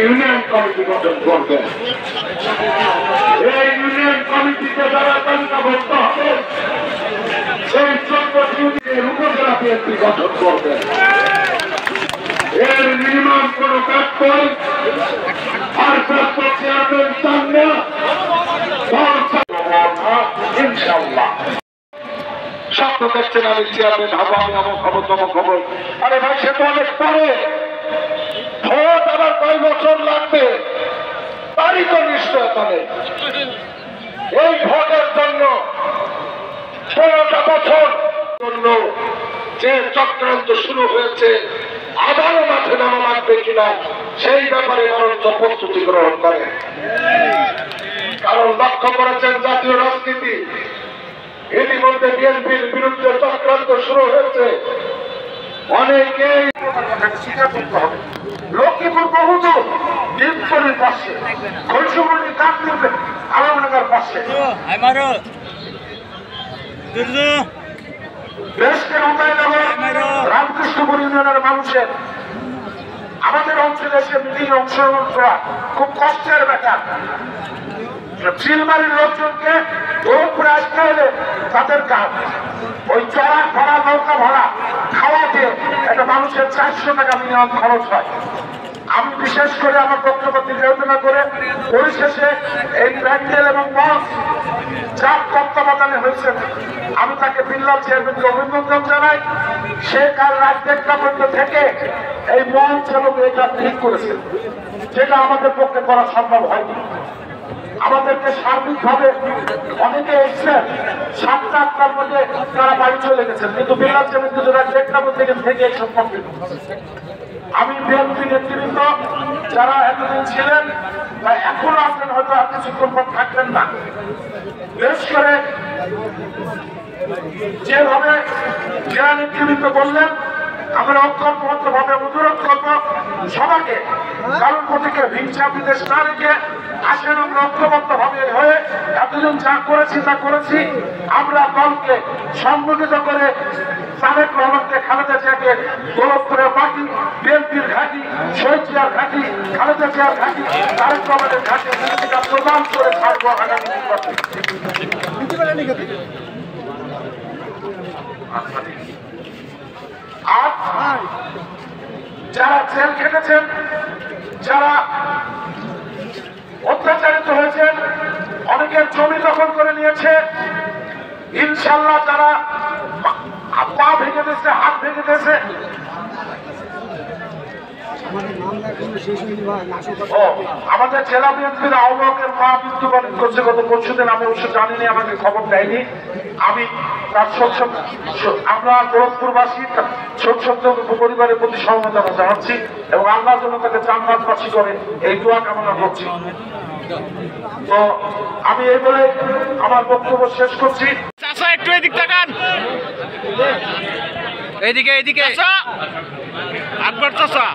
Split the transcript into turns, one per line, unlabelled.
Union committee গঠন করবেন। এই ইউনিয়ন কমিটিতে যারা তালিকাভুক্ত হবে সেই 14টি ইউনিয়নের উপজেলা বিএনপি গঠন করবেন। এর মিনিমাম কোন কাজ করে ভারপ্রাপ্ত চেয়ারম্যান চান না, ইনশাআল্লাহ। স্বপ্ন দেখছেন আমি চেয়ারম্যান হবো, আমি অমুক হবো, তমুক হবো। আরে ভাই, সে তো অনেক পরে, ভোট আবার কয় বছর লাগবে তারই তো নিশ্চয়তা নেই। এই ভোটের জন্য 16টা বছর জন্য যে চক্রান্ত শুরু হয়েছে আবারও মাঠে নামা লাগবে কিনা সেই ব্যাপারে বরঞ্চ প্রস্তুতি গ্রহণ করে। কারণ লক্ষ্য করেছেন জাতীয় রাজনীতি ইতিমধ্যে বিএনপির বিরুদ্ধে চক্রান্ত শুরু হয়েছে। অনেকেই স্বীকার করতে হবে, লক্ষ্মীপুর বহুদূর দীপচুরির পাশে, ঘনশুমুড়ি কাকদ্বীপ আলমনগর পাশে রামকৃষ্ণপুর ইউনিয়নের মানুষের আমাদের অঞ্চলে এসে মিটিংয়ে অংশগ্রহণ করা খুব কষ্টের ব্যাপার। চিলমারির লোকজনকে উপরে আসতে হলে তাদের কাজ ওই চড়া ভাড়া, নৌকা ভাড়া, খাওয়া দিয়ে একটা মানুষের 400 টাকা মিনিমাম খরচ হয়। আমি বিশেষ করে আমার বক্তব্য বিবেচনা করে পরিশেষে এই প্যান্ডেল এবং মঞ্চ যার তত্ত্বাবধানে হয়েছে আমি তাকে বিল্লাল চেয়ারম্যানকে অভিনন্দন জানাই। সে কাল রাত 1টা পর্যন্ত থেকে এই মঞ্চ এবং এটা ঠিক করেছে, যেটা আমাদের পক্ষে করা সম্ভব হয়নি। আমাদেরকে সার্বিকভাবে অনেকে এসছেন 7টা 8টার মধ্যে তারা বাড়ি চলে গেছেন, কিন্তু বিল্লাল চেয়ারম্যান কিন্তু রাত 1টা থেকে এই সম্ভব। আমি বিএনপি নেতৃবৃন্দ যারা এতদিন ছিলেন বা এখনো আছেন, হয়তো আর কিছুক্ষণ পর থাকবেন না, বিশেষ করে যেভাবে জেলা নেতৃবৃন্দ বললেন আমরা ঐক্যবদ্ধ ভাবে অনুরোধ করবো সবাইকে কারোর প্রতিকে হিংসা বিদেশ না রেখে আসেন, আমরা ঐক্যবদ্ধ ভাবে হয়ে এতদিন যা করেছি তা করেছি। আমরা দলকে সংগঠিত করে তারেক রহমানকে, খালেদা জিয়াকে গোলকপুরের মাটি, বিএনপির ঘাঁটি, শহীদ জিয়ার ঘাঁটি, খালেদা জিয়ার ঘাঁটি, তারেক রহমানের ঘাঁটি ভূমিকা প্রদান করে ছাড়বো আগামী নির্বাচনে। আর যারা জেল খেটেছেন, যারা অত্যাচারিত হয়েছেন, অনেকের জমি দখল করে নিয়েছে, ইনশাল্লাহ যারা পা ভেঙে দিয়েছে, হাত ভেঙে দিয়েছে, আমাদের জেলা বিএনপির আহ্বায়কের মা মৃত্যুবরণ করছে গত পরশুদিন। আমি অবশ্য জানিনি, আমাকে খবর দেয়নি। আমি তার আমরা গোরখপুরবাসী ছোট পরিবারের প্রতি সমবেদনা জানাচ্ছি এবং আল্লাহর জন্য তাকে জান্নাতবাসী করে এই দোয়া কামনা করছি। তো আমি এই বলে আমার বক্তব্য শেষ করছি।
চাচা একটু এদিক তাকান, এদিকে আকবর চাচা।